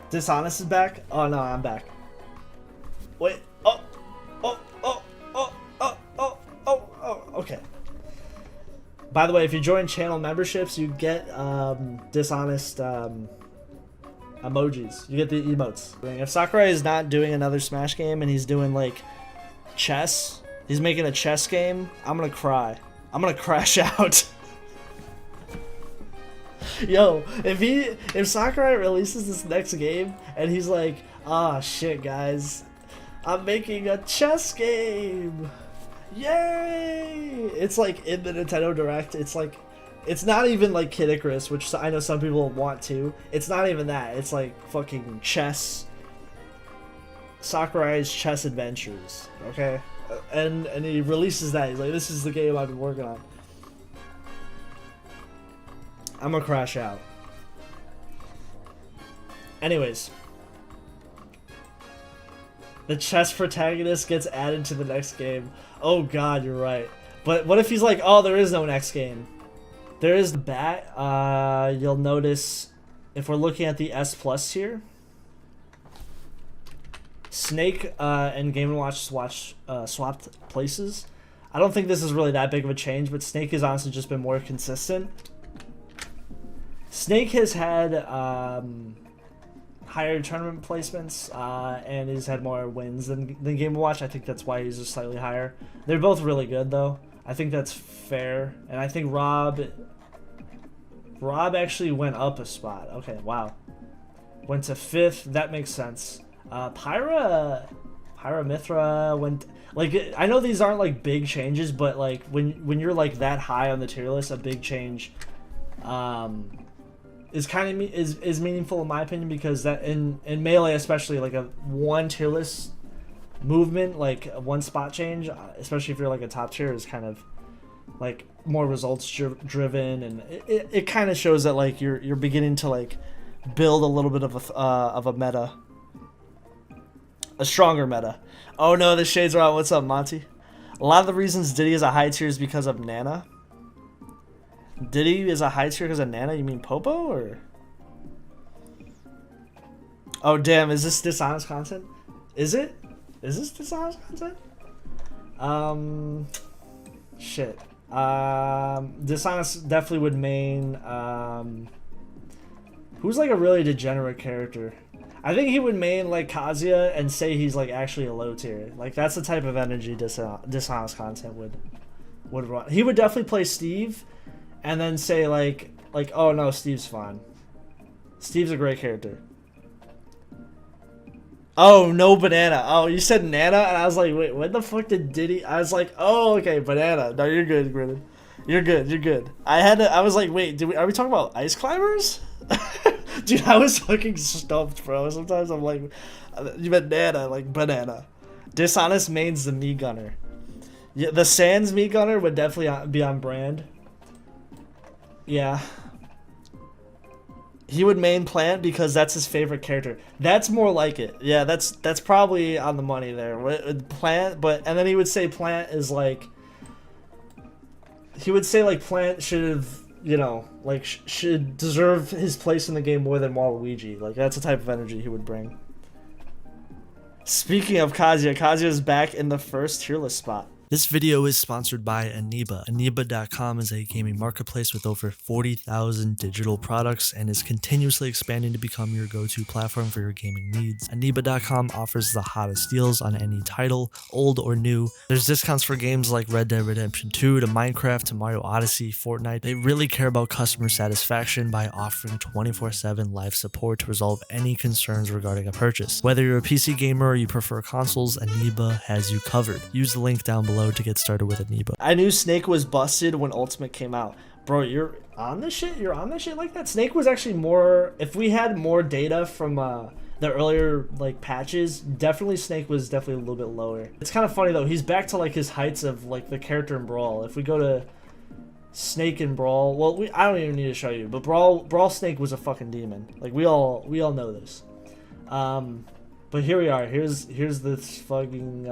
Dishonest is back? Oh no, I'm back. Wait. Oh. Oh. Oh. Oh. Oh. Oh. Oh. Oh. Okay. By the way, if you join channel memberships, you get Dishonest emojis. You get the emotes. If Sakurai is not doing another Smash game and he's doing like chess, he's making a chess game, I'm gonna cry. I'm gonna crash out. Yo, if Sakurai releases this next game and he's like, ah, shit, guys, I'm making a chess game, yay! It's like in the Nintendo Direct. It's like, it's not even like Kid Icarus, which I know some people want to. It's not even that. It's like fucking chess. Sakurai's Chess Adventures. Okay, and he releases that. He's like, this is the game I've been working on. I'm gonna crash out. Anyways, the chess protagonist gets added to the next game. Oh god, you're right. But what if he's like, oh, there is no next game? There is the bat. You'll notice if we're looking at the S Plus here, Snake and Game & Watch swapped places. I don't think this is really that big of a change, but Snake has honestly just been more consistent. Snake has had higher tournament placements and he's had more wins than Game & Watch. I think that's why he's just slightly higher. They're both really good though. I think that's fair. And I think Rob actually went up a spot. Okay, wow. Went to 5th. That makes sense. Pyra Mithra went, like, I know these aren't like big changes, but like when you're like that high on the tier list, a big change is kind of is meaningful in my opinion, because that in Melee especially, like a one tier list movement, like a one spot change, especially if you're like a top tier, is kind of like more results driven, and it kind of shows that like you're beginning to like build a little bit of a meta, a stronger meta. Oh no, the shades are out. What's up, Monty? A lot of the reasons Diddy is a high tier is because of Nana. Diddy is a high tier because of Nana? You mean Popo, or? Oh damn, is this dishonest content? Is it? Is this dishonest content? Shit. Dishonest definitely would main, who's like a really degenerate character? I think he would main like Kazuya and say he's like actually a low tier. Like that's the type of energy dishonest content would run. He would definitely play Steve and then say like oh no, Steve's fine. Steve's a great character. Oh, no banana. Oh, you said Nana, and I was like, wait, what the fuck did Diddy? I was like, oh, okay, banana. No, you're good, Grinnon. You're good. You're good. I was like, wait, are we talking about ice climbers? Dude, I was fucking stumped, bro. Sometimes I'm like, you meant Nana, like banana. Dishonest mains the meat gunner. Yeah, the Sans meat gunner would definitely be on brand. Yeah. He would main Plant because that's his favorite character. That's more like it. Yeah, that's probably on the money there. Plant, and then he would say Plant is like, he would say like Plant should have, you know, like should deserve his place in the game more than Waluigi. Like that's the type of energy he would bring. Speaking of Kazuya is back in the first tier list spot. This video is sponsored by ENEBA. ENEBA.com is a gaming marketplace with over 40,000 digital products and is continuously expanding to become your go-to platform for your gaming needs. ENEBA.com offers the hottest deals on any title, old or new. There's discounts for games like Red Dead Redemption 2 to Minecraft to Mario Odyssey, Fortnite. They really care about customer satisfaction by offering 24/7 live support to resolve any concerns regarding a purchase. Whether you're a PC gamer or you prefer consoles, ENEBA has you covered. Use the link down below to get started with ENEBA. I knew Snake was busted when Ultimate came out. Bro, you're on this shit? You're on this shit like that? Snake was actually more, if we had more data from the earlier like patches, definitely Snake was definitely a little bit lower. It's kind of funny though, he's back to like his heights of like the character in Brawl. If we go to Snake in Brawl, well, I don't even need to show you, but Brawl Snake was a fucking demon. Like we all know this. But here we are. Here's this fucking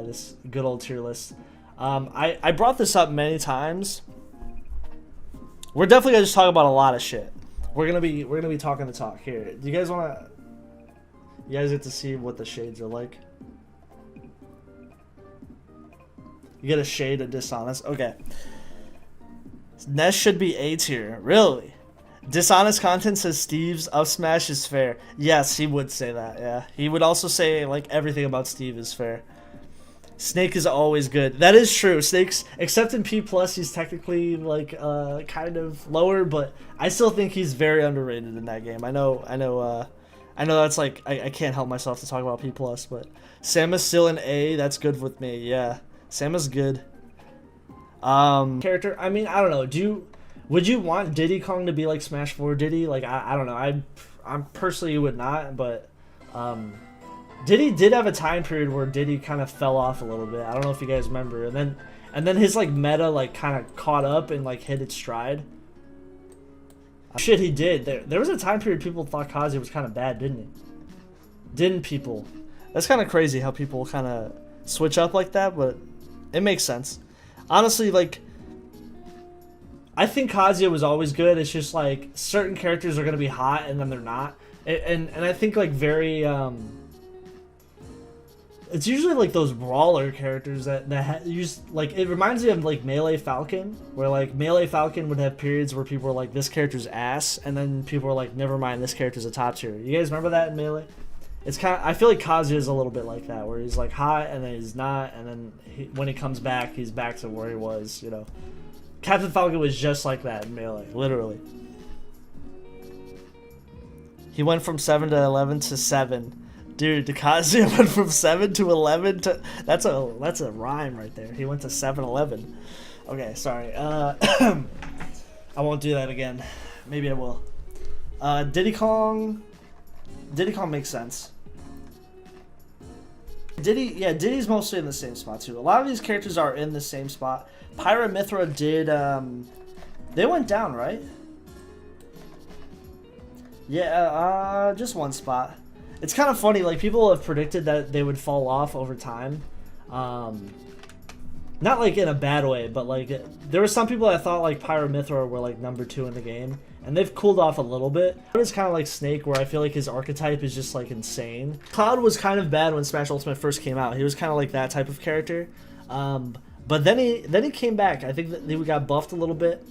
this good old tier list. I brought this up many times. We're definitely gonna just talk about a lot of shit. We're gonna be talking the talk here. Do you guys wanna? You guys get to see what the shades are like. You get a shade of Dishonest. Okay. Ness should be A tier. Really? Dishonest content says Steve's up smash is fair. Yes, he would say that, yeah. He would also say, like, everything about Steve is fair. Snake is always good. That is true. Snake's, except in P+, he's technically, like, kind of lower, but I still think he's very underrated in that game. I know that's, like, I can't help myself to talk about P+, but Samus still an A. That's good with me, yeah. Samus good. Character, I mean, I don't know. Would you want Diddy Kong to be like Smash 4 Diddy? Like, I don't know. I'm personally would not, but Diddy did have a time period where Diddy kind of fell off a little bit. I don't know if you guys remember. And then his like meta like kind of caught up and like hit its stride. Shit, he did. There was a time period people thought Kazuya was kind of bad, didn't he? Didn't people? That's kind of crazy how people kind of switch up like that, but it makes sense. Honestly, like, I think Kazuya was always good. It's just like certain characters are gonna be hot and then they're not, and I think like very it's usually like those brawler characters that use like, it reminds me of like Melee Falcon, where like Melee Falcon would have periods where people were like, this character's ass, and then people were like, never mind, this character's a top tier. You guys remember that in Melee? It's kind of, I feel like Kazuya is a little bit like that, where he's like hot and then he's not, and then when he comes back, he's back to where he was, you know. Captain Falcon was just like that in Melee, literally. He went from 7 to 11 to 7. Dude, Kazuya went from 7 to 11 to... That's a rhyme right there. He went to 7-11. Okay, sorry. I won't do that again. Maybe I will. Diddy Kong... Diddy Kong makes sense. Diddy's mostly in the same spot too. A lot of these characters are in the same spot. Pyra Mithra did, they went down, right? Yeah, just one spot. It's kind of funny, like, people have predicted that they would fall off over time. Not, like, in a bad way, but, like, there were some people that thought, like, Pyra Mithra were, like, number 2 in the game. And they've cooled off a little bit. It's kind of like Snake, where I feel like his archetype is just, like, insane. Cloud was kind of bad when Smash Ultimate first came out. He was kind of like that type of character. But then he came back. I think that he got buffed a little bit.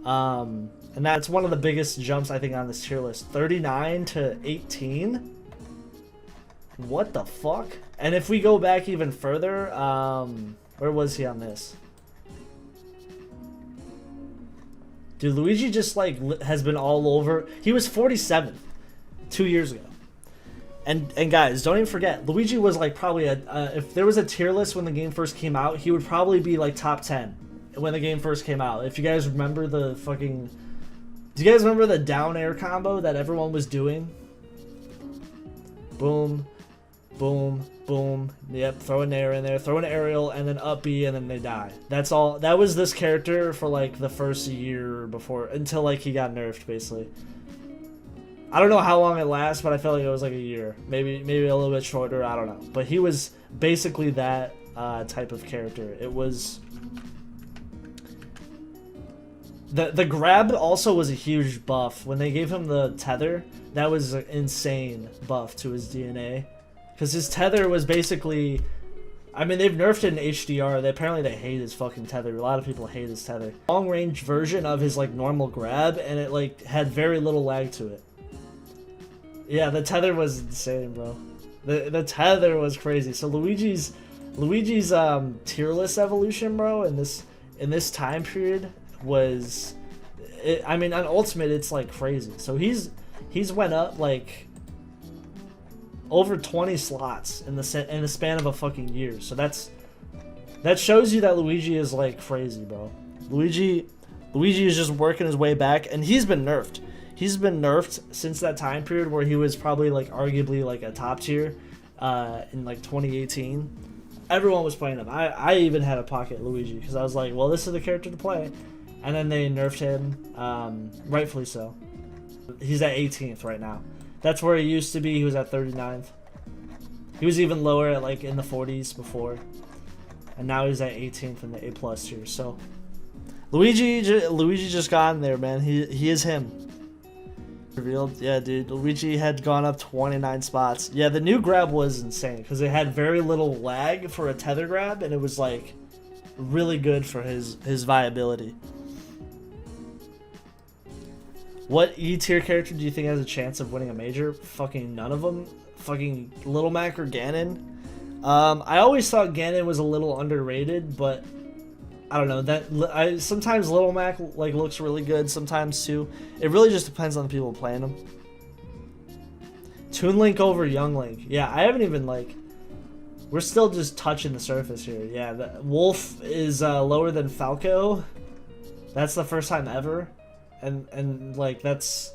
And that's one of the biggest jumps, I think, on this tier list. 39 to 18? What the fuck? And if we go back even further, where was he on this? Dude, Luigi just, like, has been all over. He was 47 2 years ago. And guys, don't even forget, Luigi was, like, probably if there was a tier list when the game first came out, he would probably be, like, top 10 when the game first came out. If you guys remember the fucking... Do you guys remember the down air combo that everyone was doing? Boom, boom, boom. Yep, throw an air in there, throw an aerial, and then up B, and then they die. That's all. That was this character for, like, the first year before, until, like, he got nerfed, basically. I don't know how long it lasts, but I felt like it was, like, a year. Maybe a little bit shorter, I don't know. But he was basically that type of character. It was... The grab also was a huge buff. When they gave him the tether, that was an insane buff to his DNA. Because his tether was basically... I mean, they've nerfed it in HDR. Apparently they hate his fucking tether. A lot of people hate his tether. Long range version of his, like, normal grab, and it, like, had very little lag to it. Yeah, the tether was insane, bro. The tether was crazy. So Luigi's tier list evolution, bro, in this time period was... I mean, on Ultimate, it's, like, crazy. So he's went up, like... over 20 slots in the span of a fucking year. So that shows you that Luigi is, like, crazy, bro. Luigi is just working his way back, and he's been nerfed. He's been nerfed since that time period where he was probably, like, arguably, like, a top tier in, like, 2018. Everyone was playing him. I even had a pocket Luigi because I was like, well, this is the character to play. And then they nerfed him, rightfully so. He's at 18th right now. That's where he used to be. He was at 39th. He was even lower at, like, in the 40s before. And now he's at 18th in the A+ tier. So Luigi just got in there, man. He is him. Revealed, yeah, dude. Luigi had gone up 29 spots. Yeah, the new grab was insane because it had very little lag for a tether grab, and it was like really good for his viability. What E tier character do you think has a chance of winning a major? Fucking none of them. Fucking Little Mac or Ganon. I always thought Ganon was a little underrated, but I don't know. Sometimes Little Mac like looks really good. Sometimes too. It really just depends on the people playing him. Toon Link over Young Link. Yeah, I haven't even like. We're still just touching the surface here. Yeah, the Wolf is lower than Falco. That's the first time ever. And like that's,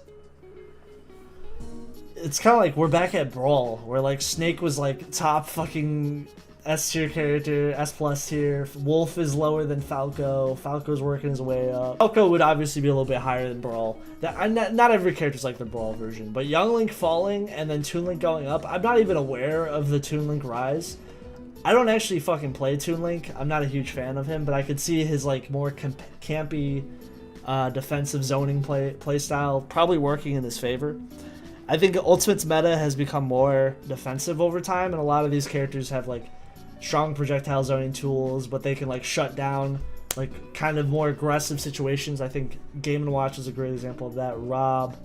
it's kind of like we're back at Brawl where like Snake was like top fucking S tier character, S plus tier. Wolf is lower than Falco. Falco's working his way up. Falco would obviously be a little bit higher than Brawl. Not every character's like the Brawl version, but Young Link falling and then Toon Link going up. I'm not even aware of the Toon Link rise. I don't actually fucking play Toon Link. I'm not a huge fan of him, but I could see his like more campy defensive zoning play style probably working in his favor. I think Ultimate's meta has become more defensive over time, and a lot of these characters have like strong projectile zoning tools, but they can like shut down like kind of more aggressive situations. I think Game&Watch is a great example of that. Rob.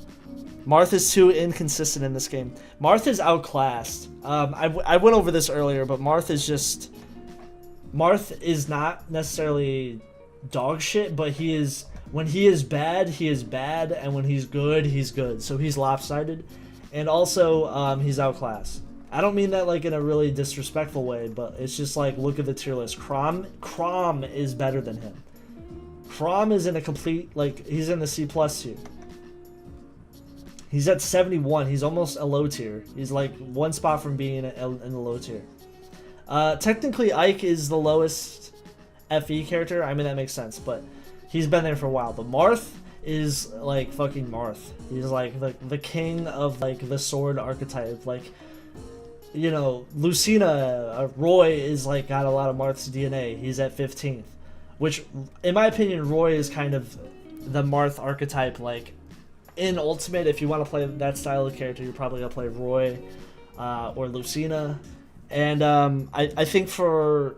Marth is too inconsistent in this game. Marth is outclassed. I went over this earlier, but Marth is not necessarily dog shit, but he is. When he is bad, and when he's good. So he's lopsided, and also he's outclassed. I don't mean that like in a really disrespectful way, but it's just like look at the tier list. Crom is better than him. Crom is in a complete like he's in the C plus tier. He's at 71. He's almost a low tier. He's like one spot from being in the low tier. Technically, Ike is the lowest FE character. I mean that makes sense, but he's been there for a while. But Marth is like fucking Marth. He's like the king of like the sword archetype. Like, you know, Lucina, Roy is like got a lot of Marth's DNA. He's at 15th, which in my opinion, Roy is kind of the Marth archetype. Like in Ultimate, if you want to play that style of character, you're probably gonna play Roy or Lucina. And I think for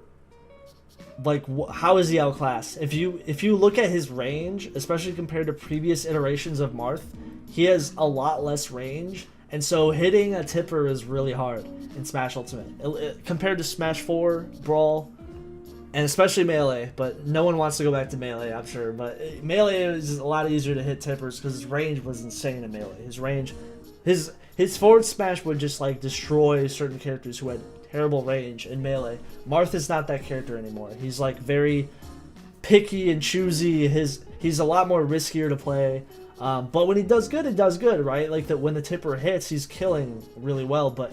like how is he outclassed? If you look at his range, especially compared to previous iterations of Marth, he has a lot less range, and so hitting a tipper is really hard in Smash Ultimate compared to Smash 4, Brawl, and especially Melee. But no one wants to go back to Melee, I'm sure. But Melee is a lot easier to hit tippers because his range was insane in Melee. His range, his forward smash would just like destroy certain characters who had terrible range in Melee. Marth is not that character anymore. He's like very picky and choosy. He's a lot more riskier to play. But when he does good, right? Like that when the tipper hits, he's killing really well. But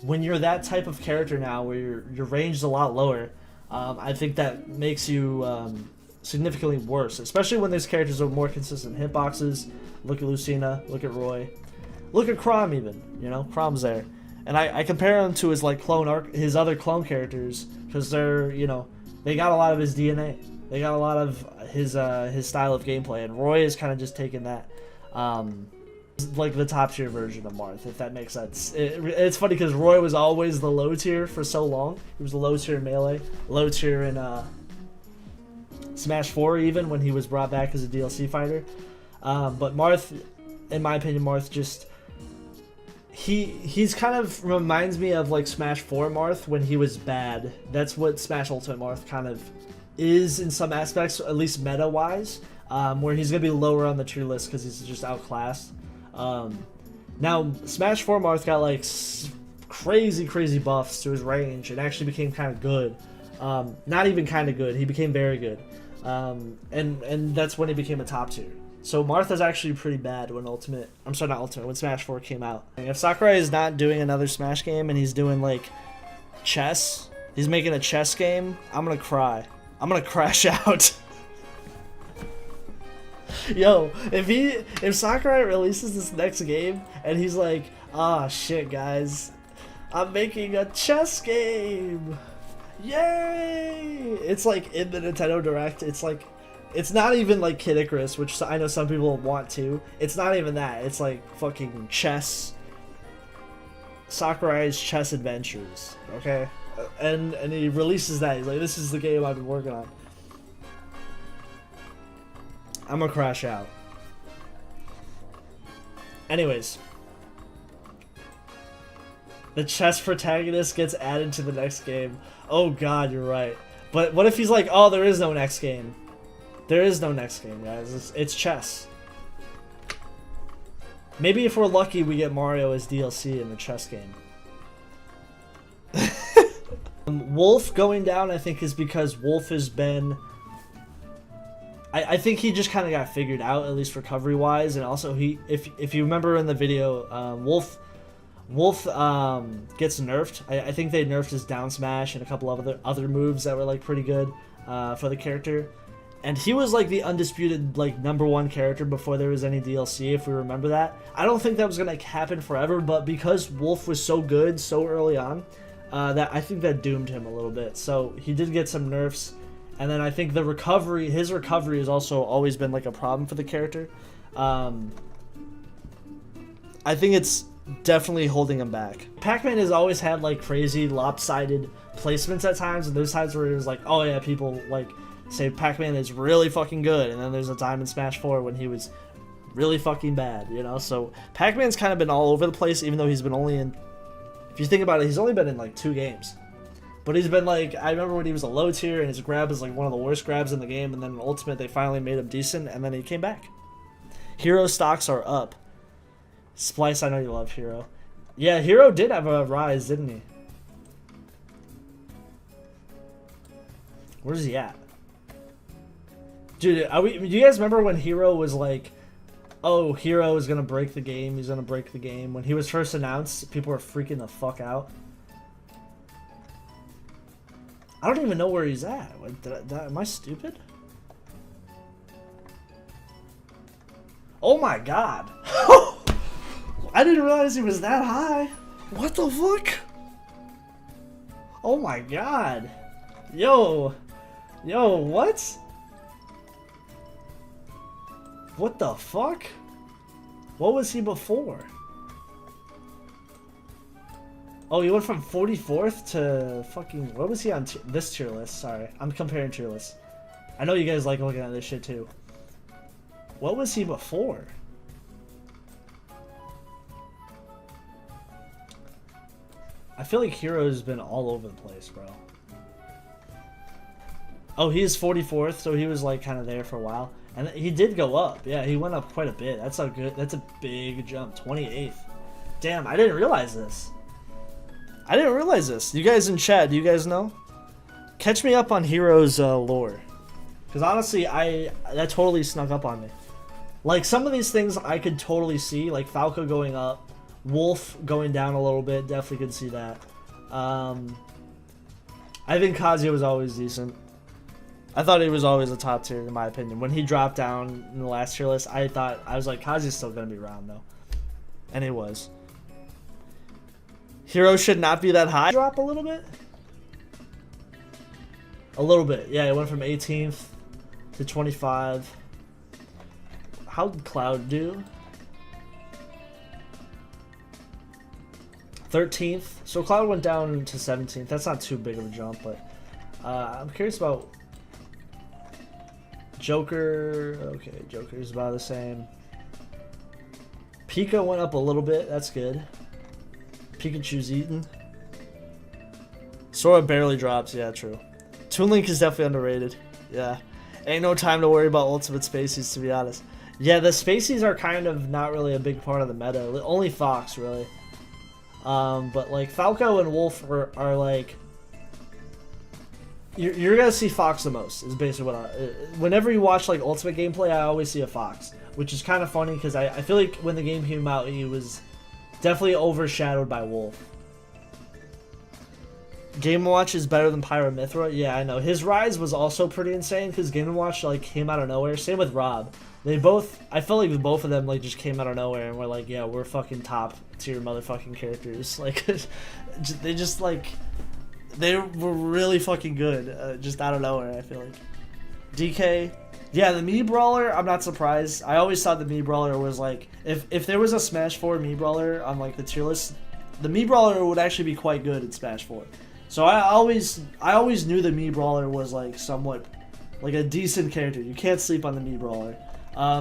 when you're that type of character now, where your range is a lot lower, I think that makes you significantly worse. Especially when these characters are more consistent hitboxes. Look at Lucina. Look at Roy. Look at Crom even. You know, Crom's there. And I compare him to his like his other clone characters because they're, you know, they got a lot of his DNA. They got a lot of his style of gameplay, and Roy is kind of just taking that, like the top tier version of Marth, if that makes sense. It's funny because Roy was always the low tier for so long. He was the low tier in Melee, low tier in Smash 4 even when he was brought back as a DLC fighter. But Marth, in my opinion, Marth just. He's kind of reminds me of like Smash 4 Marth when he was bad. That's what Smash Ultimate Marth kind of is in some aspects, at least meta-wise, where he's going to be lower on the tier list because he's just outclassed. Now, Smash 4 Marth got like crazy buffs to his range and actually became kind of good. Not even kind of good, he became very good. And that's when he became a top tier. So Marth is actually pretty bad when when Smash 4 came out. If Sakurai is not doing another Smash game and he's doing like chess, he's making a chess game, I'm gonna cry. I'm gonna crash out. Yo, if Sakurai releases this next game and he's like, ah shit guys, I'm making a chess game. Yay! It's like in the Nintendo Direct, it's like It's not even like Kid Icarus, which I know some people want to. It's not even that. It's like fucking chess. Sakurai's Chess Adventures, okay? And he releases that. He's like, this is the game I've been working on. I'm gonna crash out. Anyways. The chess protagonist gets added to the next game. Oh god, you're right. But what if he's like, oh, there is no next game? There is no next game, guys. It's chess. Maybe if we're lucky, we get Mario as DLC in the chess game. Wolf going down, I think, is because Wolf has been... I think he just kind of got figured out, at least recovery-wise, and also if you remember in the video, Wolf gets nerfed. I think they nerfed his down smash and a couple of other moves that were like pretty good for the character. And he was like the undisputed like #1 character before there was any DLC, if we remember that. I don't think that was gonna happen forever, but because Wolf was so good so early on, that I think that doomed him a little bit. So he did get some nerfs, and then I think his recovery has also always been like a problem for the character. I think it's definitely holding him back. Pac-Man has always had like crazy lopsided placements at times, and there's times where it was like, oh yeah, people like say Pac-Man is really fucking good, and then there's a time in Smash 4 when he was really fucking bad, you know? So Pac-Man's kind of been all over the place, even though he's been only in, if you think about it, he's only been in like 2 games. But he's been like, I remember when he was a low tier and his grab is like one of the worst grabs in the game, and then in Ultimate they finally made him decent, and then he came back. Hero stocks are up. Splice, I know you love Hero. Yeah, Hero did have a rise, didn't he? Where's he at? Dude, do you guys remember when Hero was like, oh, Hero is gonna break the game, he's gonna break the game? When he was first announced, people were freaking the fuck out. I don't even know where he's at. Am I stupid? Oh my god. I didn't realize he was that high. What the fuck? Oh my god. Yo, what? What the fuck? What was he before? Oh, he went from 44th to fucking... What was he on this tier list? Sorry, I'm comparing tier lists. I know you guys like looking at this shit too. What was he before? I feel like Hero's been all over the place, bro. Oh, he is 44th, so he was like kind of there for a while. And he did go up. Yeah, he went up quite a bit. That's a big jump. 28th. Damn, I didn't realize this. You guys in chat, do you guys know? Catch me up on Hero's lore. Because honestly, that totally snuck up on me. Like, some of these things I could totally see. Like, Falco going up. Wolf going down a little bit. Definitely could see that. I think Kazuya was always decent. I thought he was always a top tier, in my opinion. When he dropped down in the last tier list, I was like, Kazuya's still going to be around, though. And he was. Hero should not be that high. Drop a little bit? A little bit. Yeah, it went from 18th to 25. How did Cloud do? 13th. So Cloud went down to 17th. That's not too big of a jump, but I'm curious about Joker. Okay, Joker's about the same. Pika went up a little bit. That's good. Pikachu's eaten. Sora barely drops. Yeah, true. Toon Link is definitely underrated. Yeah. Ain't no time to worry about Ultimate Spaceys, to be honest. Yeah, the Spaceys are kind of not really a big part of the meta. Only Fox, really. But like Falco and Wolf are like... You're gonna see Fox the most, is basically what whenever you watch like Ultimate gameplay, I always see a Fox. Which is kind of funny, because I feel like when the game came out, he was definitely overshadowed by Wolf. Game & Watch is better than Pyramithra. Yeah, I know. His rise was also pretty insane, because Game & Watch like came out of nowhere. Same with Rob. They both, I felt like both of them like just came out of nowhere and were like, yeah, we're fucking top tier motherfucking characters. Like, they just like, they were really fucking good, just out of nowhere, I feel like. DK, Yeah, the Mii Brawler, I'm not surprised. I always thought the Mii Brawler was like, if there was a Smash 4 Mii Brawler on like the tier list, the Mii Brawler would actually be quite good in Smash 4. So I always knew the Mii Brawler was like somewhat like a decent character. You can't sleep on the Mii Brawler.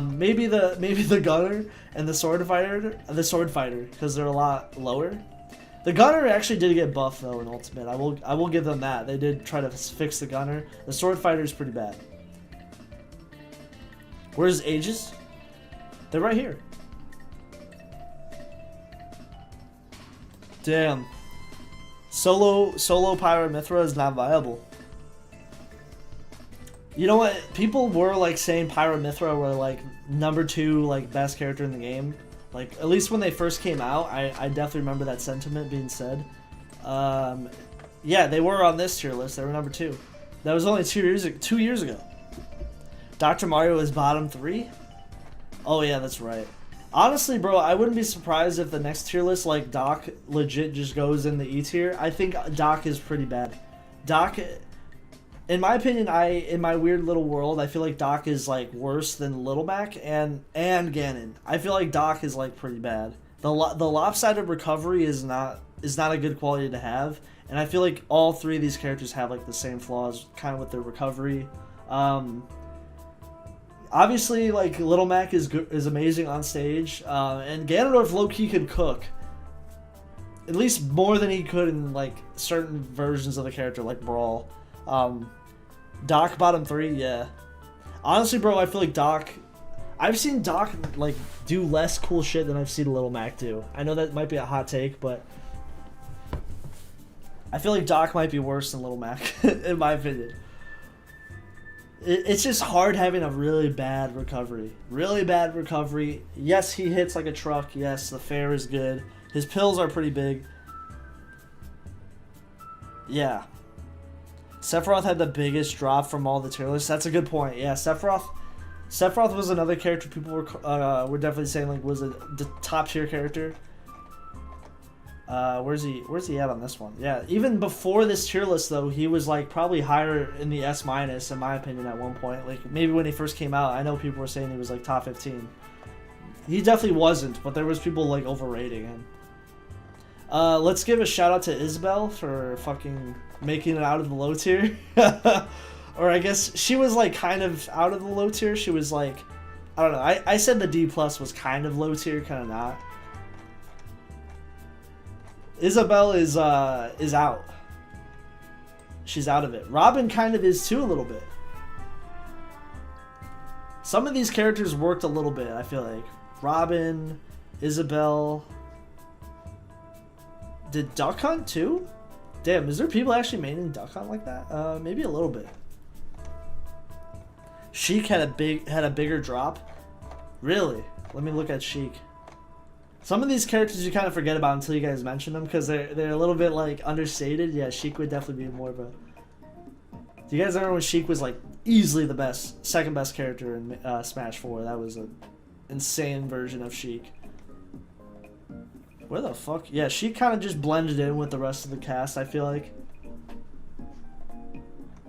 Maybe the Gunner and the Swordfighter, because they're a lot lower. The Gunner actually did get buffed though in Ultimate. I will give them that. They did try to fix the Gunner. The Swordfighter is pretty bad. Where's Aegis? They're right here. Damn. Solo Pyra Mythra is not viable. You know what? People were like saying Pyra Mythra were like #2 like best character in the game. Like at least when they first came out, I definitely remember that sentiment being said. Yeah, they were on this tier list. They were #2. That was only 2 years ago. Dr. Mario is bottom 3? Oh yeah, that's right. Honestly, bro, I wouldn't be surprised if the next tier list, like Doc, legit just goes in the E tier. I think Doc is pretty bad. Doc, in my opinion, in my weird little world, I feel like Doc is like worse than Little Mac and Ganon. I feel like Doc is like pretty bad. The lopsided recovery is not a good quality to have, and I feel like all three of these characters have like the same flaws, kind of with their recovery. Obviously, like Little Mac is amazing on stage, and Ganondorf low-key could cook, at least more than he could in like certain versions of the character, like Brawl. Doc bottom 3, yeah. Honestly, bro, I feel like Doc. I've seen Doc like do less cool shit than I've seen Little Mac do. I know that might be a hot take, but I feel like Doc might be worse than Little Mac, in my opinion. It's just hard having a really bad recovery. Really bad recovery. Yes, he hits like a truck. Yes, the fair is good. His pills are pretty big. Yeah. Sephiroth had the biggest drop from all the tier lists. That's a good point. Yeah, Sephiroth was another character people were definitely saying like was a top tier character. Where's he at on this one? Yeah, even before this tier list though, he was like probably higher in the S- in my opinion at one point. Like maybe when he first came out, I know people were saying he was like top 15. He definitely wasn't, but there was people like overrating him. Let's give a shout out to Isabelle for fucking making it out of the low tier. Or I guess she was like kind of out of the low tier. She was like, I don't know. I said the D+ was kind of low tier, kind of not. Isabelle is out. She's out of it. Robin kind of is too a little bit. Some of these characters worked a little bit, I feel like. Robin, Isabelle. Did Duck Hunt too? Damn, is there people actually maining Duck Hunt like that? Maybe a little bit. Sheik had a bigger drop. Really? Let me look at Sheik. Some of these characters you kind of forget about until you guys mention them because they're a little bit like understated. Yeah, Sheik would definitely be more of a. Do you guys remember when Sheik was like easily the second best character in Smash 4? That was an insane version of Sheik. Where the fuck? Yeah, she kind of just blended in with the rest of the cast, I feel like.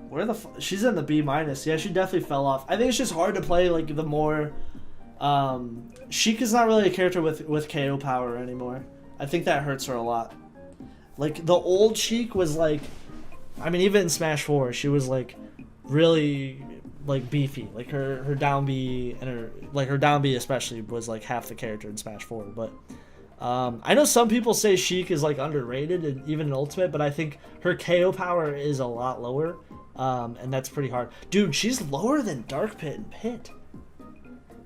Where the fuck? She's in the B-. Yeah, she definitely fell off. I think it's just hard to play like the more. Sheik is not really a character with KO power anymore. I think that hurts her a lot. Like the old Sheik was like, I mean even in Smash 4 she was like really like beefy. Like her down B and her down B especially was like half the character in Smash 4. But I know some people say Sheik is like underrated and even in Ultimate, but I think her KO power is a lot lower, and that's pretty hard. Dude, she's lower than Dark Pit and Pit.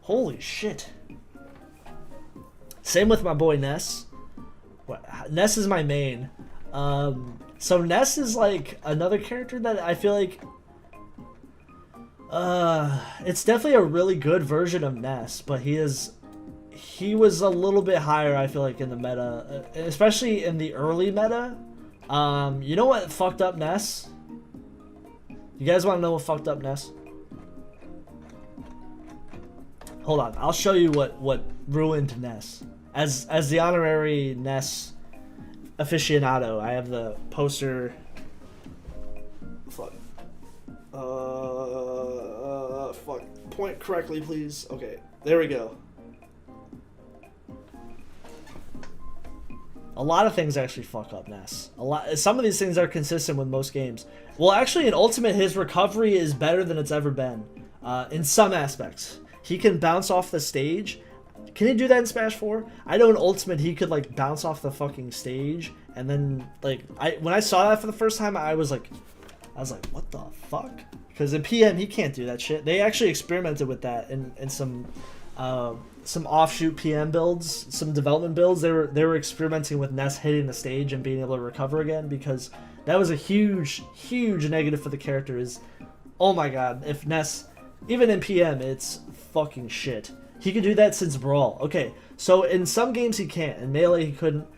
Holy shit. Same with my boy Ness. Ness is my main. So Ness is like another character that I feel like it's definitely a really good version of Ness, but he was a little bit higher, I feel like, in the meta, especially in the early meta. You know what fucked up Ness? You guys want to know what fucked up Ness? Hold on, I'll show you what ruined Ness. As the honorary Ness aficionado, I have the poster. Fuck. Fuck. point correctly, please. Okay, there we go. A lot of things actually fuck up Ness. Some of these things are consistent with most games. Well, actually, in Ultimate, his recovery is better than it's ever been. In some aspects. He can bounce off the stage. Can he do that in Smash 4? I know in Ultimate, he could, like, bounce off the fucking stage. And then, like, when I saw that for the first time, I was like, what the fuck? Because in PM, he can't do that shit. They actually experimented with that in some offshoot PM builds, some development builds. They were experimenting with Ness hitting the stage and being able to recover again, because that was a huge negative for the character. Is, oh my god, if Ness, even in PM, it's fucking shit. He could do that since Brawl. Okay, so in some games he can't. In Melee he couldn't.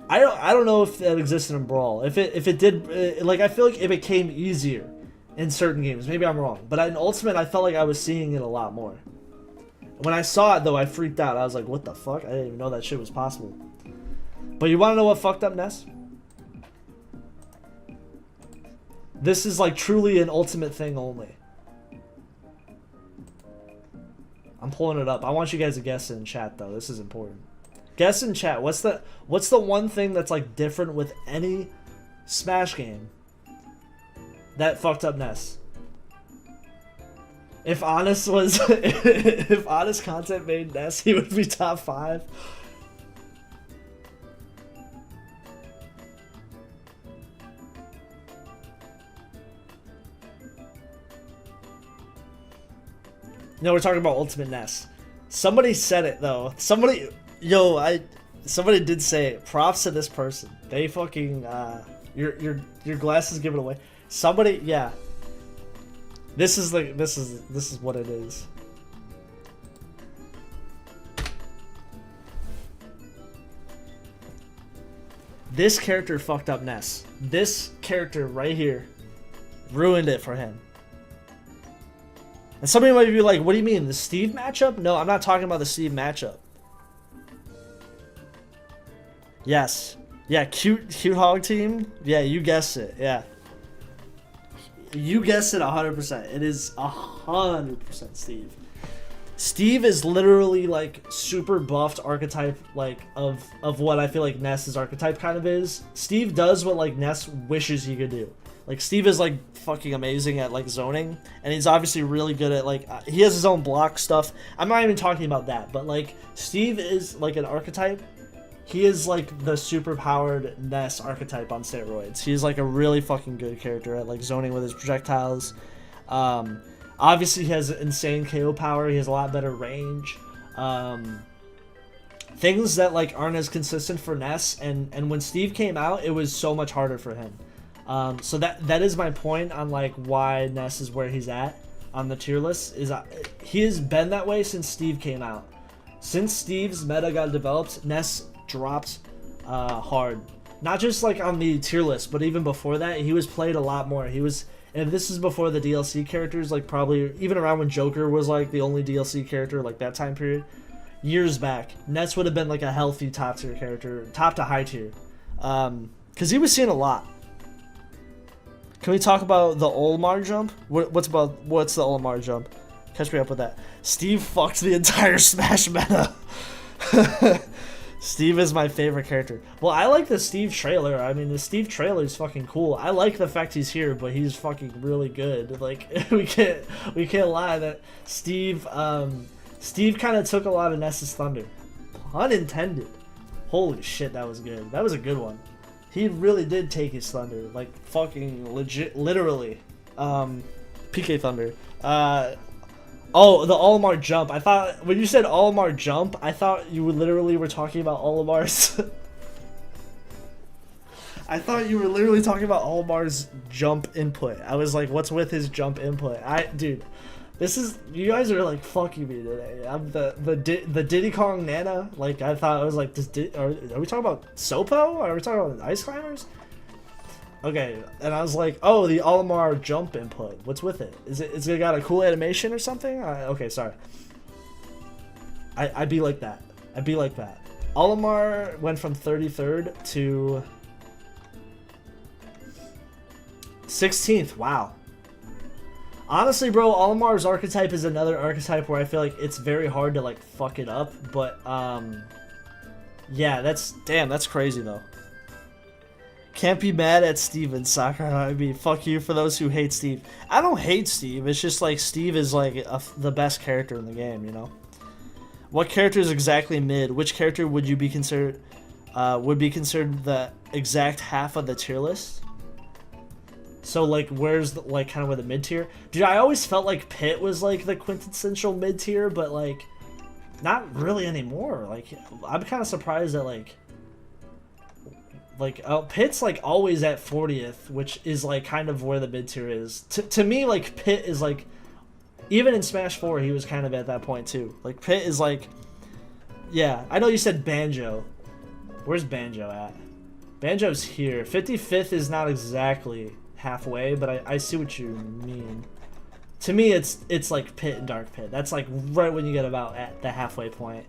I don't know if that existed in Brawl. If it did, like, I feel like it became easier in certain games. Maybe I'm wrong, but in Ultimate I felt like I was seeing it a lot more. When I saw it though, I freaked out. I was like, what the fuck? I didn't even know that shit was possible. But you want to know what fucked up Ness? This is like truly an Ultimate thing only. I'm pulling it up. I want you guys to guess in chat though. This is important. Guess in chat. What's the one thing that's like different with any Smash game that fucked up Ness? If Honest was if Honest content made Ness, he would be top 5. No, we're talking about Ultimate Ness. Somebody said it though. Somebody did say it. Props to this person. They fucking your glasses give it away. Somebody, yeah. This is what it is. This character fucked up Ness. This character right here ruined it for him. And somebody might be like, what do you mean, the Steve matchup? No, I'm not talking about the Steve matchup. Yes. Yeah, cute hog team. Yeah, you guessed it. Yeah. You guessed it 100%. It is 100% Steve. Steve is literally like super buffed archetype, like of what I feel like Ness's archetype kind of is. Steve does what like Ness wishes he could do. Like Steve is like fucking amazing at like zoning, and he's obviously really good at like he has his own block stuff. I'm not even talking about that, but like Steve is like an archetype. He is like the super powered Ness archetype on steroids. He's like a really fucking good character at like zoning with his projectiles. Obviously he has insane KO power. He has a lot better range. Things that like aren't as consistent for Ness, and when Steve came out, it was so much harder for him. So that is my point on like why Ness is where he's at on the tier list. Is he has been that way since Steve came out. Since Steve's meta got developed, Ness dropped hard. Not just like on the tier list, but even before that, he was played a lot more. He was, and this is before the DLC characters, like probably even around when Joker was like the only DLC character, like that time period. Years back, Ness would have been like a healthy top tier character, top to high tier, because he was seeing a lot. Can we talk about the Olimar jump? What's the Olimar jump? Catch me up with that. Steve fucked the entire Smash meta. Steve is my favorite character. Well, I like the Steve trailer. I mean, the Steve trailer is fucking cool. I like the fact he's here, but he's fucking really good. Like we can't lie that Steve kind of took a lot of Ness's thunder. Pun intended. Holy shit, that was good. That was a good one. He really did take his thunder, like fucking legit, literally. PK thunder. Oh, the Olimar jump. I thought when you said Olimar jump, I thought you literally were talking about Olimar's. I thought you were literally talking about Olimar's jump input. I was like, what's with his jump input? Dude, this is, you guys are like fucking me today. I'm the Diddy Kong Nana. Like I thought I was like, are we talking about Sopo? Are we talking about Ice Climbers? Okay, and I was like, oh, the Olimar jump input. What's with it? Is it got a cool animation or something? Okay, sorry. I'd be like that. I'd be like that. Olimar went from 33rd to 16th. Wow. Honestly, bro, Olimar's archetype is another archetype where I feel like it's very hard to like fuck it up, but yeah, that's crazy though. Can't be mad at Steve and Sakurai. I mean, fuck you for those who hate Steve. I don't hate Steve. It's just like Steve is like the best character in the game, you know. What character is exactly mid? Which character would you be considered? Would be considered the exact half of the tier list? So like, where's the, like kind of where the mid tier? Dude, I always felt like Pit was like the quintessential mid tier, but like, not really anymore. Like, I'm kind of surprised that Pit's like always at 40th, which is like kind of where the mid tier is. To me, like Pit is like, even in Smash 4, he was kind of at that point too. Like Pit is like, yeah, I know you said Banjo. Where's Banjo at? Banjo's here. 55th is not exactly halfway, but I see what you mean. To me, it's like Pit and Dark Pit. That's like right when you get about at the halfway point.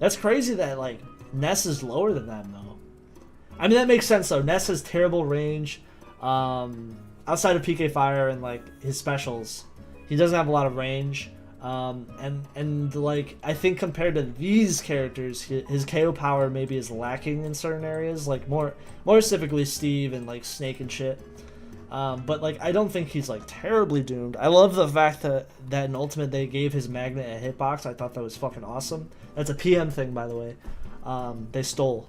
That's crazy that like Ness is lower than them though. I mean, that makes sense though. Ness has terrible range. Outside of PK Fire and like his specials, he doesn't have a lot of range. And like I think compared to these characters, his KO power maybe is lacking in certain areas, like more specifically Steve and like Snake and shit. But like I don't think he's like terribly doomed. I love the fact that in Ultimate they gave his magnet a hitbox. I thought that was fucking awesome. That's a PM thing, by the way. They stole.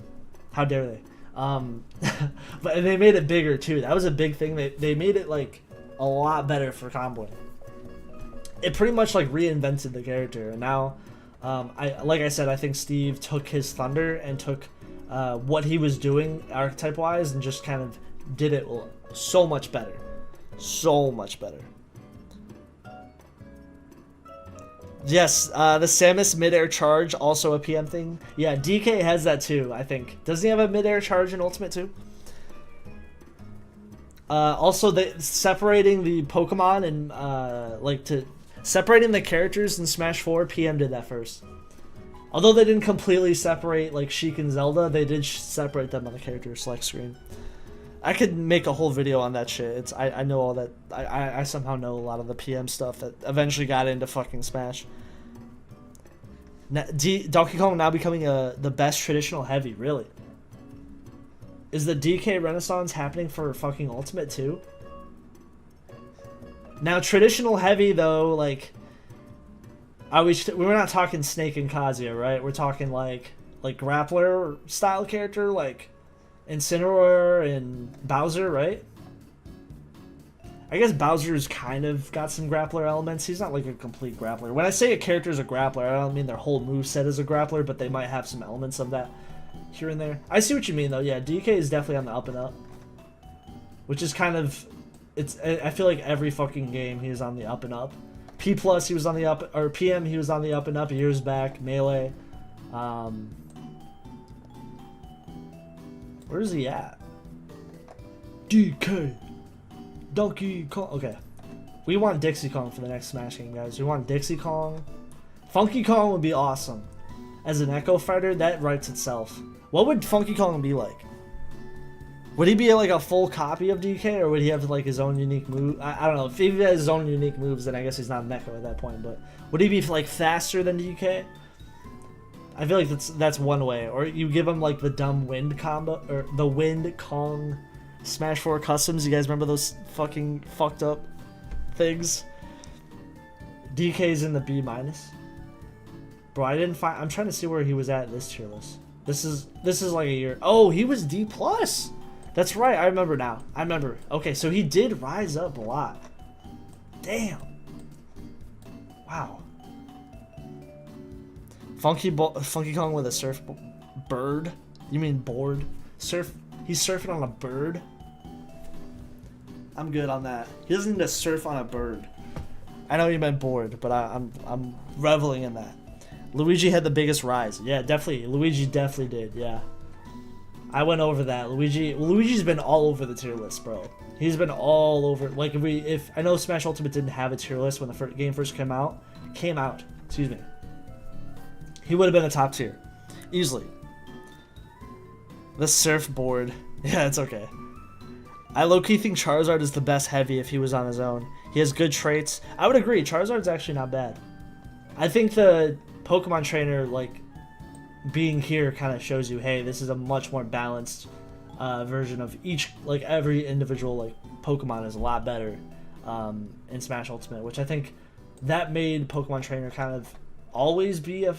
How dare they? But they made it bigger too. That was a big thing. They made it like a lot better for comboing. It pretty much like reinvented the character, and now, like I said, I think Steve took his thunder and took what he was doing archetype wise and just kind of did it so much better, so much better. Yes, the Samus mid-air charge, also a PM thing. Yeah, DK has that too, I think. Doesn't he have a mid-air charge in Ultimate too? Also, separating the Pokemon and separating the characters in Smash 4, PM did that first. Although they didn't completely separate like Sheik and Zelda, they did separate them on the character select screen. I could make a whole video on that shit. I know all that. I somehow know a lot of the PM stuff that eventually got into fucking Smash. Donkey Kong now becoming the best traditional heavy, really? Is the DK Renaissance happening for fucking Ultimate too? Now traditional heavy though, like, we're not talking Snake and Kazuya, right? We're talking like grappler style character, like Incineroar and Bowser, right? I guess Bowser's kind of got some grappler elements. He's not like a complete grappler. When I say a character is a grappler, I don't mean their whole moveset is a grappler, but they might have some elements of that here and there. I see what you mean though. Yeah, DK is definitely on the up and up, which is kind of, I feel like every fucking game he is on the up and up. P plus he was on the up, or PM he was on the up and up years back. Melee. Where is he at? DK. Donkey Kong. Okay. We want Dixie Kong for the next Smash game, guys. We want Dixie Kong. Funky Kong would be awesome. As an Echo Fighter, that writes itself. What would Funky Kong be like? Would he be like a full copy of DK, or would he have like his own unique move? I don't know. If he has his own unique moves, then I guess he's not an Echo at that point. But would he be like faster than DK? I feel like that's one way. Or you give him like the dumb wind combo, or the Wind Kong Smash 4 customs. You guys remember those fucking fucked up things? DK's in the B-. Bro, I didn't find. I'm trying to see where he was at in this tier list. This is like a year. Oh, he was D+. That's right. I remember now. I remember. Okay, so he did rise up a lot. Damn. Wow. Funky Kong with a surf bird? You mean board? He's surfing on a bird? I'm good on that. He doesn't need to surf on a bird. I know you meant bored, but I'm reveling in that. Luigi had the biggest rise. Yeah, definitely. Luigi definitely did. Yeah. I went over that. Luigi's been all over the tier list, bro. He's been all over. Like if I know Smash Ultimate didn't have a tier list when the game first came out. Excuse me. He would have been a top tier, easily. The surfboard. Yeah, it's okay. I low-key think Charizard is the best heavy if he was on his own. He has good traits. I would agree, Charizard's actually not bad. I think the Pokemon trainer, like, being here kind of shows you, hey, this is a much more balanced version of each, like, every individual, like, Pokemon is a lot better in Smash Ultimate, which I think that made Pokemon trainer kind of always be a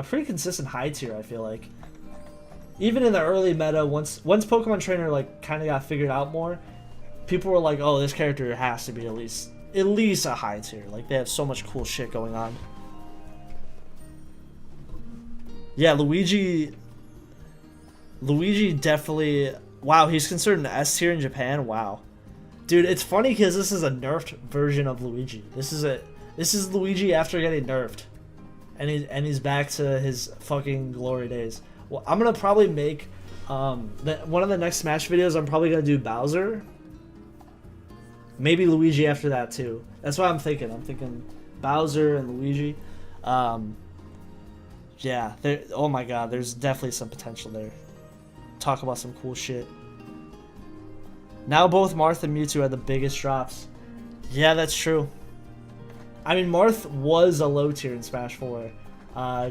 pretty consistent high tier, I feel like. Even in the early meta, once Pokemon Trainer like kind of got figured out more, people were like, "Oh, this character has to be at least a high tier." Like they have so much cool shit going on. Yeah, Luigi definitely. Wow, he's considered an S tier in Japan. Wow, dude, it's funny because this is a nerfed version of Luigi. This is Luigi after getting nerfed, and he's back to his fucking glory days. Well, I'm gonna probably make one of the next Smash videos. I'm probably gonna do Bowser, maybe Luigi after that too. That's what I'm thinking. I'm thinking Bowser and Luigi. Yeah. Oh my God, there's definitely some potential there. Talk about some cool shit. Now both Marth and Mewtwo had the biggest drops. Yeah, that's true. I mean, Marth was a low tier in Smash 4.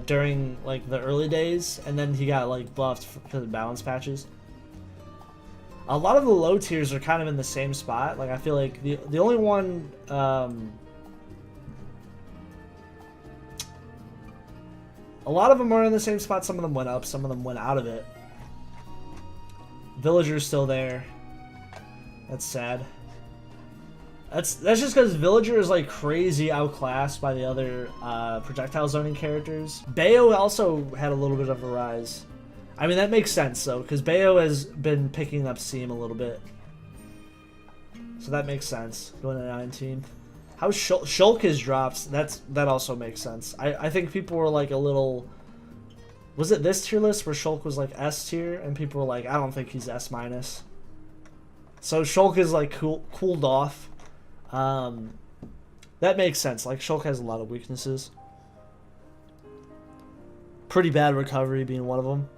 During like the early days, and then he got like buffed for the balance patches. A lot of the low tiers are kind of in the same spot. Like I feel like the only one a lot of them are in the same spot. Some of them went up, some of them went out of it. Villager's still there. That's sad. That's just because Villager is like crazy outclassed by the other projectile zoning characters. Bayo also had a little bit of a rise. I mean that makes sense though, because Bayo has been picking up steam a little bit, so that makes sense. Going to 19th. How Shulk has dropped. That also makes sense. I think people were like a little. Was it this tier list where Shulk was like S tier, and people were like, I don't think he's S minus. So Shulk is like cooled off. That makes sense. Like Shulk has a lot of weaknesses. Pretty bad recovery being one of them.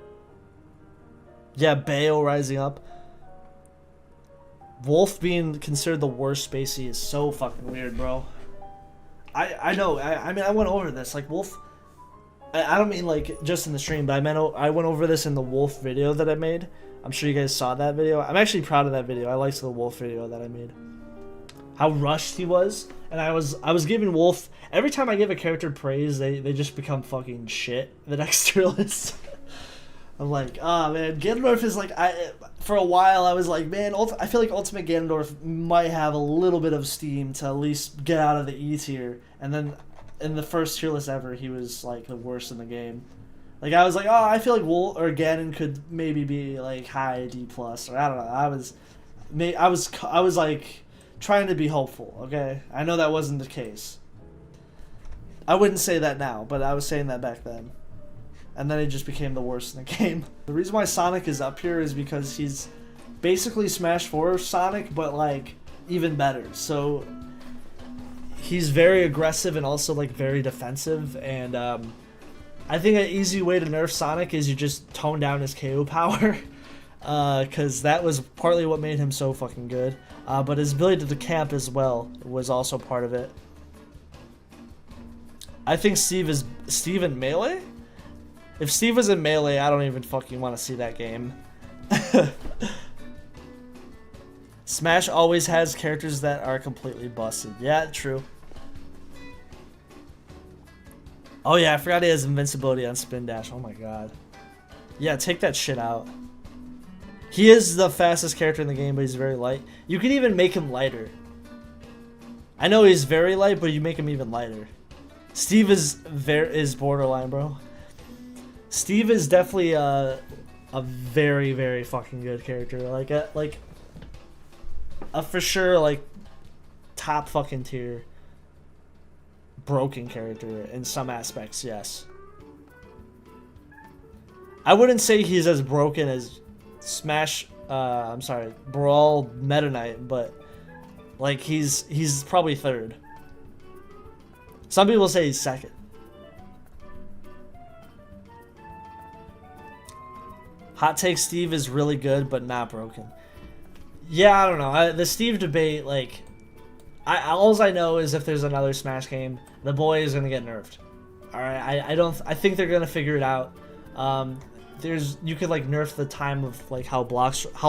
Yeah, Bayo rising up. Wolf being considered the worst spacey is so fucking weird, bro. I know. I mean, I went over this. Like Wolf. I don't mean like just in the stream, but I went over this in the Wolf video that I made. I'm sure you guys saw that video. I'm actually proud of that video. I liked the Wolf video that I made. How rushed he was, and I was giving Wolf every time I give a character praise, they just become fucking shit the next tier list. I'm like, oh man, Ganondorf is like, for a while I was like, man, I feel like Ultimate Ganondorf might have a little bit of steam to at least get out of the E tier, and then in the first tier list ever, he was like the worst in the game. Like I was like, oh, I feel like Wolf or Ganon could maybe be like high D plus, or I don't know. I was like trying to be hopeful. Okay, I know that wasn't the case. I wouldn't say that now, but I was saying that back then. And then it just became the worst in the game. The reason why Sonic is up here is because he's basically Smash 4 Sonic, but like even better. So he's very aggressive and also like very defensive, and I think an easy way to nerf Sonic is you just tone down his KO power, because that was partly what made him so fucking good. But his ability to camp as well was also part of it. I think Steve in Melee? If Steve was in Melee, I don't even fucking want to see that game. Smash always has characters that are completely busted. Yeah, true. Oh yeah, I forgot he has invincibility on Spin Dash. Oh my god. Yeah, take that shit out. He is the fastest character in the game, but he's very light. You can even make him lighter. I know he's very light, but you make him even lighter. Steve is borderline, bro. Steve is definitely a very, very fucking good character. Like a for sure like top fucking tier broken character in some aspects, yes. I wouldn't say he's as broken as Smash Brawl Meta Knight, but like he's probably third. Some people say he's second. Hot take, Steve is really good but not broken. Yeah, I don't know. The Steve debate, like, all I know is if there's another Smash game, the boy is gonna get nerfed. All right, I think they're gonna figure it out. You could like nerf the time of like how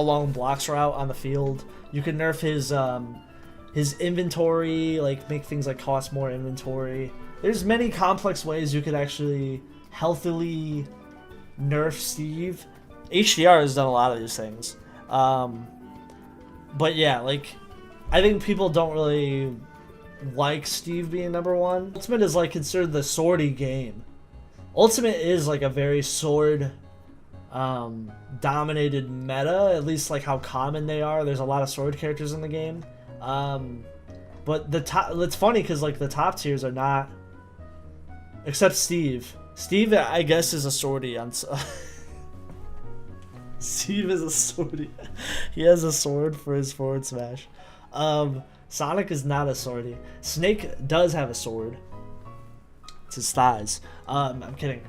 long blocks are out on the field. You could nerf his inventory, like make things like cost more inventory. There's many complex ways you could actually healthily nerf Steve. HDR has done a lot of these things. But yeah, like, I think people don't really like Steve being #1. Ultimate is like considered the swordy game. Ultimate is like a very sword dominated meta, at least like how common they are. There's a lot of sword characters in the game. But the top, it's funny because like the top tiers are not, except Steve. Steve, I guess, is a swordy on. Steve is a swordy. He has a sword for his forward smash. Sonic is not a swordy. Snake does have a sword. It's his thighs. I'm kidding.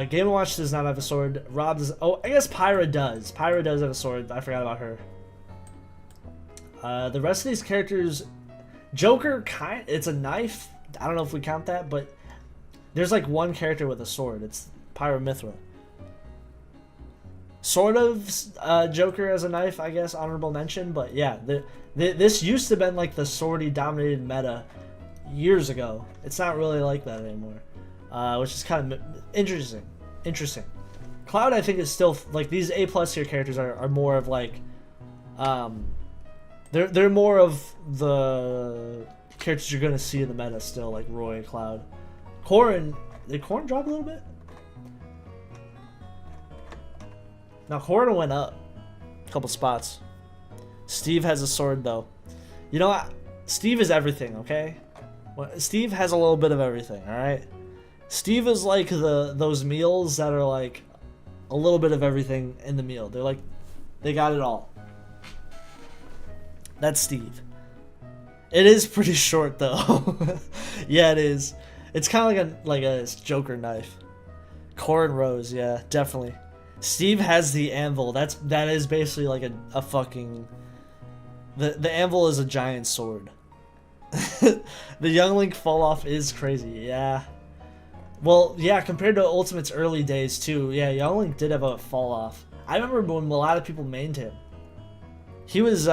Game & Watch does not have a sword. Rob does. Oh, I guess Pyra does. Pyra does have a sword. I forgot about her. The rest of these characters, Joker, it's a knife. I don't know if we count that, but there's like one character with a sword. It's Pyra Mithra. Sort of Joker as a knife, I guess, honorable mention. But yeah, this used to have been like the swordy dominated meta years ago. It's not really like that anymore, which is kind of interesting. Cloud, I think, is still like these A+ tier characters are more of like, they're more of the characters you're gonna see in the meta still, like Roy, Cloud, Corrin. Did Corrin drop a little bit? Now Corrin went up a couple spots. Steve has a sword though. You know what? Steve is everything, okay? Steve has a little bit of everything, alright? Steve is like those meals that are like a little bit of everything in the meal. They're like, they got it all. That's Steve. It is pretty short though. Yeah, it is. It's kind of like a Joker knife. Corrin Rose, yeah, definitely. Steve has the anvil. That is basically like a fucking. The anvil is a giant sword. The Young Link fall off is crazy. Yeah. Well, yeah, compared to Ultimate's early days too. Yeah, Young Link did have a fall off. I remember when a lot of people mained him. He was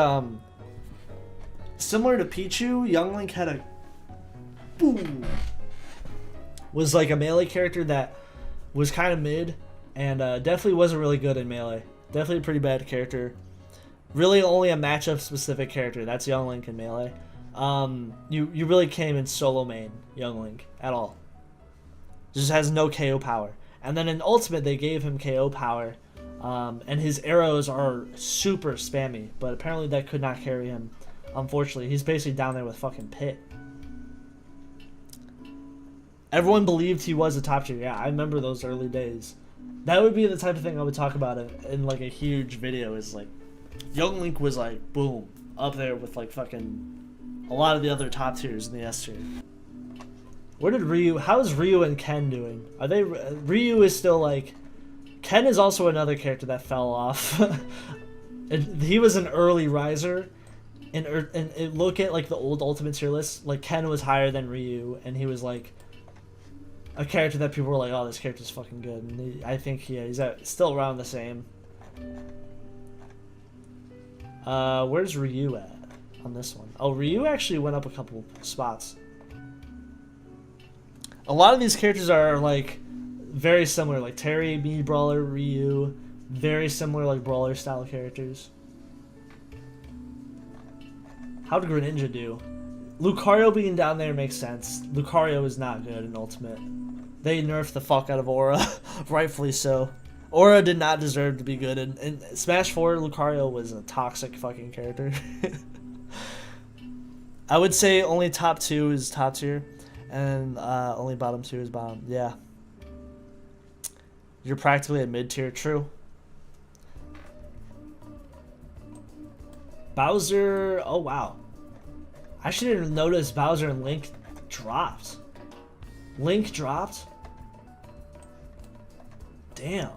similar to Pichu. Young Link had a boom. Was like a melee character that was kind of mid. And definitely wasn't really good in melee. Definitely a pretty bad character. Really only a matchup specific character. That's Young Link in melee. You really can't even solo main Young Link at all. Just has no KO power. And then in Ultimate they gave him KO power. And his arrows are super spammy. But apparently that could not carry him. Unfortunately, he's basically down there with fucking Pit. Everyone believed he was a top tier. Yeah, I remember those early days. That would be the type of thing I would talk about in like a huge video, is like Young Link was like boom up there with like fucking a lot of the other top tiers in the S tier. Where did Ryu? How's Ryu and Ken doing? Are they? Ryu is still like. Ken is also another character that fell off. He was an early riser, and look at like the old Ultimate tier list. Like Ken was higher than Ryu, and he was like a character that people were like, "Oh, this character's fucking good." And I think he's still around the same. Where's Ryu at on this one? Oh, Ryu actually went up a couple spots. A lot of these characters are like very similar, like Terry, Mii Brawler, Ryu, very similar like brawler style characters. How did Greninja do? Lucario being down there makes sense. Lucario is not good in Ultimate. They nerfed the fuck out of Aura, rightfully so. Aura did not deserve to be good. In Smash 4, Lucario was a toxic fucking character. I would say only top 2 is top tier, and only bottom 2 is bottom. Yeah. You're practically a mid tier, true. Bowser, oh wow. I actually didn't notice Bowser and Link dropped. Link dropped? Damn.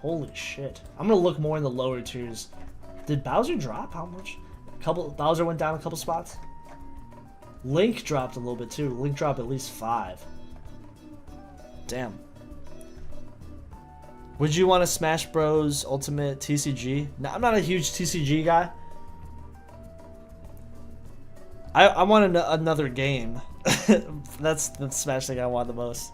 Holy shit. I'm gonna look more in the lower tiers. Did Bowser drop? How much? Bowser went down a couple spots. Link dropped a little bit too. Link dropped at least 5. Damn. Would you want a Smash Bros. Ultimate TCG? No, I'm not a huge TCG guy. I want another game. That's the Smash thing I want the most.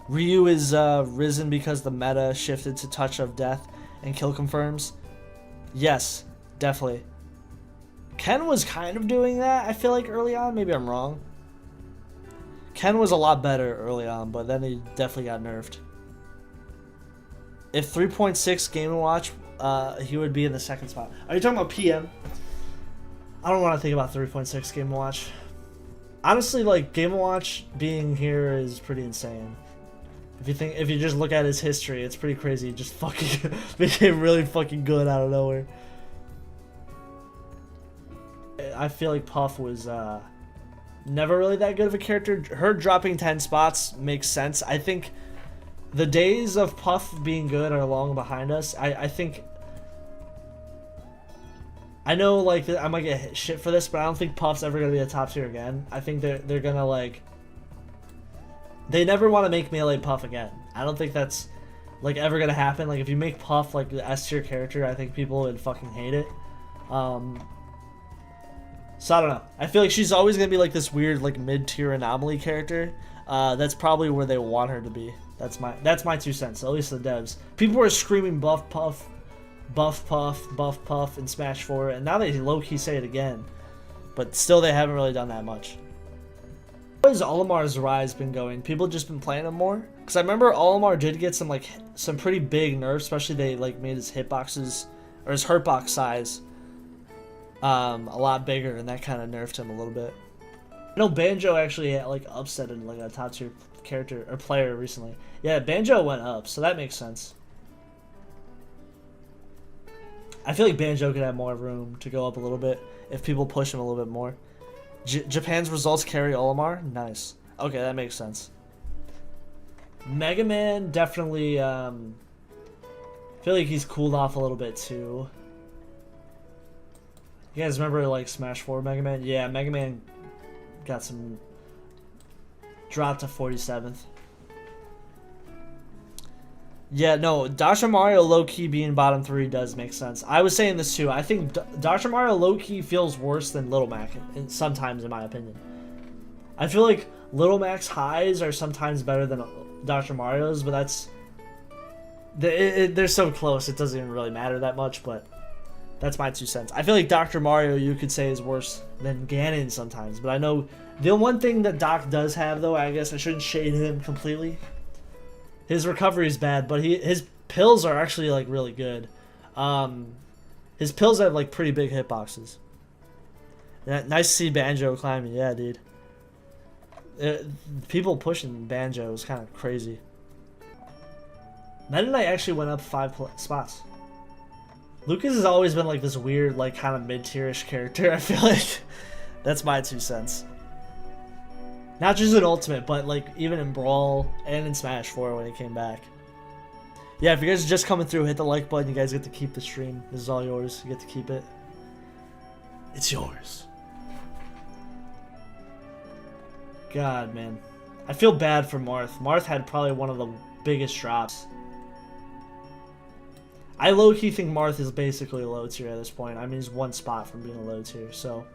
Ryu is risen because the meta shifted to Touch of Death and kill confirms. Yes, definitely. Ken was kind of doing that, I feel like, early on. Maybe I'm wrong. Ken was a lot better early on, but then he definitely got nerfed. If 3.6 Game & Watch, he would be in the second spot. Are you talking about PM? I don't want to think about 3.6 Game & Watch. Honestly, like, Game & Watch being here is pretty insane. If you just look at his history, it's pretty crazy. He just fucking became really fucking good out of nowhere. I feel like Puff was never really that good of a character. Her dropping 10 spots makes sense. I think the days of Puff being good are long behind us. I think... I know, like, I might get shit for this, but I don't think Puff's ever going to be a top tier again. I think they're going to, like... They never want to make Melee Puff again. I don't think that's, like, ever going to happen. Like, if you make Puff, like, the S tier character, I think people would fucking hate it. So I don't know. I feel like she's always going to be, like, this weird, like, mid-tier anomaly character. That's probably where they want her to be. That's my 2 cents, at least the devs. People were screaming buff Puff in Smash 4, and now they low-key say it again. But still, they haven't really done that much. How has Olimar's rise been going? People just been playing him more? Because I remember Olimar did get some pretty big nerfs, especially they like made his hitboxes, or his hurtbox size a lot bigger, and that kind of nerfed him a little bit. I know Banjo actually like upsetted like a top tier character or player recently. Yeah, Banjo went up, so that makes sense. I feel like Banjo could have more room to go up a little bit if people push him a little bit more. Japan's results carry Olimar? Nice. Okay, that makes sense. Mega Man definitely, I feel like he's cooled off a little bit too. You guys remember like Smash 4 Mega Man? Yeah, Mega Man got some... dropped to 47th. Yeah, no, Dr. Mario low-key being bottom 3 does make sense. I was saying this too. I think Dr. Mario low-key feels worse than Little Mac, sometimes in my opinion. I feel like Little Mac's highs are sometimes better than Dr. Mario's, but that's... they're so close, it doesn't even really matter that much, but that's my 2 cents. I feel like Dr. Mario, you could say, is worse than Ganon sometimes, but I know the one thing that Doc does have, though, I guess I shouldn't shade him completely. His recovery is bad, but his pills are actually like really good. His pills have like pretty big hitboxes. Yeah, nice to see Banjo climbing. Yeah, dude. People pushing Banjo is kind of crazy. Meta Knight actually went up 5 spots. Lucas has always been like this weird, like kind of mid-tierish character. I feel like that's my 2 cents. Not just in Ultimate, but like even in Brawl and in Smash 4 when it came back. Yeah, if you guys are just coming through, hit the like button. You guys get to keep the stream. This is all yours. You get to keep it. It's yours. God, man. I feel bad for Marth. Marth had probably one of the biggest drops. I low-key think Marth is basically a low tier at this point. I mean, he's 1 spot from being a low tier, so...